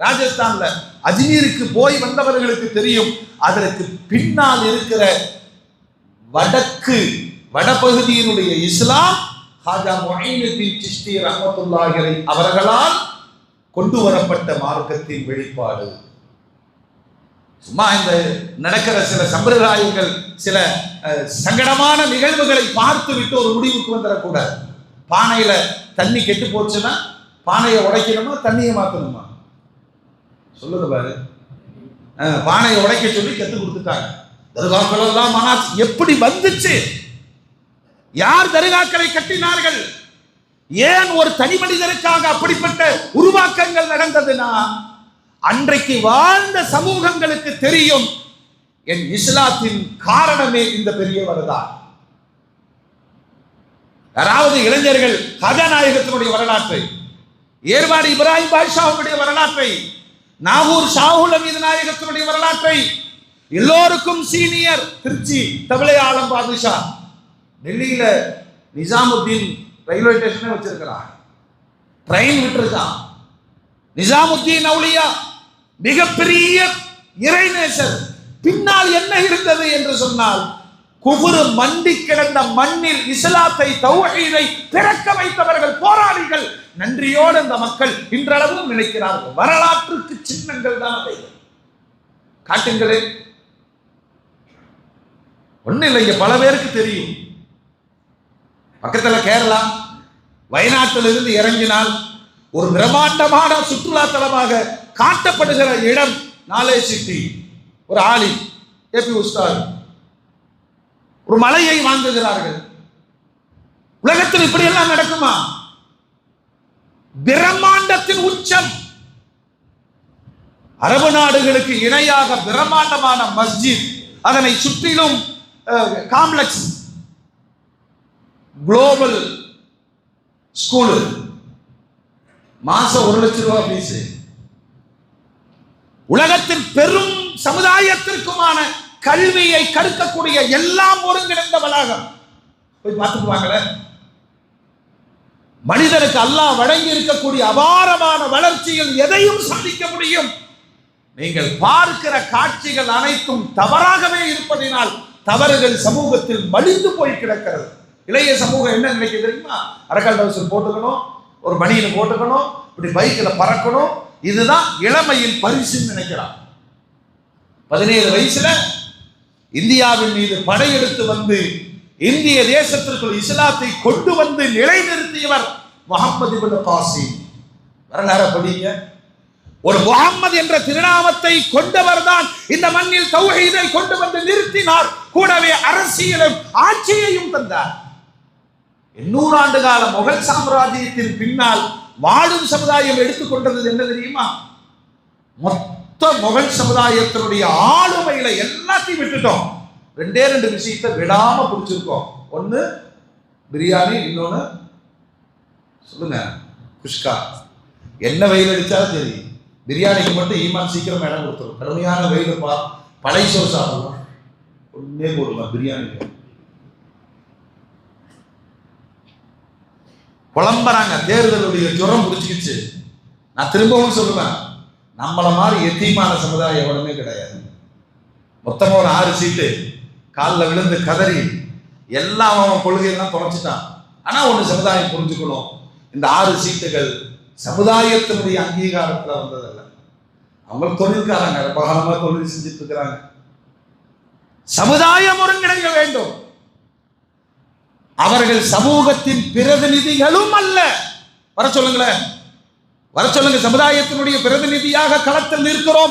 Speaker 1: ராஜஸ்தான்ல அஜ்மீருக்கு போய் வந்தவர்களுக்கு தெரியும், அதற்கு பின்னால் இருக்கிற வடபகுதியினுடைய இஸ்லாம் ஹாஜா முஹைனுddin சிஷ்தி ரஹ்மத்துல்லாஹி அலைஹி அவர்களால் கொண்டு வரப்பட்ட மார்க்கத்தின் வெளிப்பாடு. சும்மா இந்த நடக்கிற சில சம்பிரதாயங்கள், சில சங்கடமான நிகழ்வுகளை பார்த்து விட்டு ஒரு முடிவுக்கு வந்துடக்கூடாது. பானையில தண்ணி கெட்டு போச்சுன்னா பானையை உடைக்கணுமா தண்ணியை மாற்றணுமா? சொல்லுங்க பாரு. பானையை உடைக்க சொல்லி கத்து கொடுத்துட்டாங்க. தர்காக்கள் எல்லாம் எப்படி வந்துச்சு? யார் தர்காக்களை கட்டினார்கள்? ஏன் ஒரு தனி மனிதனுக்காக அப்படிப்பட்ட உருவாக்கங்கள் நடந்ததுன்னா, அன்றைக்கு வாழ்ந்த சமூகங்களுக்கு தெரியும் என் இஸ்லாத்தின் காரணமே இந்த பெரியவர் தான். யாராவது இளைஞர்கள் கதாநாயகத்தினுடைய வரலாற்றை, ஏர்வாடி இப்ராஹிம் பாட்ஷாவுடைய வரலாற்றை, நாகூர் ஷாஹுல் அமீது நாயகத்தினுடைய வரலாற்றை, எல்லோருக்கும் சீனியர் திருச்சி தபிலை ஆலம் பாதுஷா, டெல்லியில நிஜாமுத்தீன் ரயில்வே ஸ்டேஷனே வச்சிருக்கிறான், ட்ரெயின் விட்டுருக்கான். நிஜாமுத்தீன் அவுலியா மிகப்பெரிய இறைநேசர். பின்னால் என்ன இருந்தது என்று சொன்னால், குஃப்ர் மண்டி கிடந்த மண்ணில் இஸ்லாத்தை தௌஹீதை பிறக்க வைத்தவர்கள், போராளிகள். நன்றியோடு அந்த மக்கள் இன்றளவும் நினைக்கிறார்கள். வரலாற்றுக்கு சின்னங்கள் தான் அவை. காட்டுங்களே. ஒண்ணு இல்லைங்க, பல பேருக்கு தெரியும். பக்கத்துல கேரளா, வயநாட்டிலிருந்து இறங்கினால் ஒரு பிரம்மாண்டமான சுற்றுலா தலமாக காட்டப்படுகிற இடம் நாலே சிட்டி. ஒரு ஆலி ஏபி உஸ்தாத் ஒரு மலையை வாங்குகிறார்கள். உலகத்தில் இப்படி எல்லாம் நடக்குமா? பிரம்மாண்டத்தின் உச்சம். அரபு நாடுகளுக்கு இணையாக பிரம்மாண்டமான மஸ்ஜித், அதனை சுற்றிலும் காம்ப்ளெக்ஸ், குளோபல் ஸ்கூல், மாசம் 1 லட்சம் ரூபாய் பீஸ். உலகத்தின் பெரும் சமுதாயத்திற்குமான கல்வியை கற்கக்கூடிய எல்லாம் ஒருங்கிணைந்த வளாகம். போய் பார்த்துக்குவாங்களே. மனிதனுக்கு அல்லாஹ் வழங்கி இருக்கக்கூடிய அபாரமான வளர்ச்சியில் எதையும் சாதிக்க முடியும். நீங்கள் பார்க்கிற காட்சிகள் அனைத்தும் தவறாகவே இருப்பதினால் தவறுகள் சமூகத்தில் மலிந்து போய் கிடக்கிறது. இளைய சமூகம் என்ன நினைக்கிறது தெரியுமா? அரக்கால் டவுசர் போட்டுக்கணும், ஒரு பனியன் போட்டுக்கணும், இப்படி பைக்கில் பறக்கணும், இதுதான் இளமையில் பரிசுன்னு நினைக்கிறான். 17 வயசுல இந்தியாவின் மீது படையெடுத்து வந்து இந்திய தேசத்திற்குள் இஸ்லாத்தை கொண்டு வந்து நிலைநிறுத்தியவர் முஹம்மது இப்னு காசிம். வரலாறு படிங்க. ஒரு முஹம்மது என்ற திருநாமத்தை கொண்டவர் தான் இந்த மண்ணில் தௌஹீதை கொண்டு வந்து நிறுத்தினார். கூடவே அரசியலும் ஆட்சியையும் தந்தார். 800 ஆண்டு கால முகல் சாம்ராஜ்யத்தின் பின்னால் வாழும் சமுதாயம் எடுத்துக்கொண்டது என்ன தெரியுமா? மொத்த முகல் சமுதாயத்தினுடைய ஆளுமையில எல்லாத்தையும் விட்டுட்டோம். 2 விஷயத்தை விடாம பிடிச்சிருக்கோம். ஒன்னு பிரியாணி, இன்னொன்னு சொல்லுங்க குஷ்கா. என்ன வெயில் அடிச்சாலும் சரி, பிரியாணிக்கு மட்டும் ஈமான் சீக்கிரம் இடம் கொடுத்துரும். கடுமையான வெயிலுப்பா, பழைய சோறு சாப்பிடலாம், ஒன்னே போடுமா பிரியாணி. புலம்புறாங்க, தேர்தலுடைய ஜுரம் பிடிச்சிக்கிச்சு. நான் திரும்பவும் சொல்லுவேன், நம்மள மாதிரி எத்தீமான சமுதாயம் எவனுமே கிடையாது. மொத்தமா ஒரு 6 சீட்டு காலில் விழுந்து கதறி எல்லாம் அவன் கொள்கையெல்லாம் தொலைச்சிட்டான். ஆனா ஒண்ணு சமுதாயம் புரிஞ்சுக்கணும், இந்த 6 சீட்டுகள் சமுதாயத்தினுடைய அங்கீகாரத்துல வந்ததல்ல. அவங்க தொழில்காரங்க, பகலமா தொழில் செஞ்சுட்டு இருக்கிறாங்க. சமுதாயம் ஒருங்கிணைக்க வேண்டும். அவர்கள் சமூகத்தின் பிரதிநிதிகளும் அல்ல. வர சொல்லுங்களேன், வர சொல்லுங்க. சமுதாயத்தினுடைய பிரதிநிதியாக களத்தில் நிற்கிறோம்.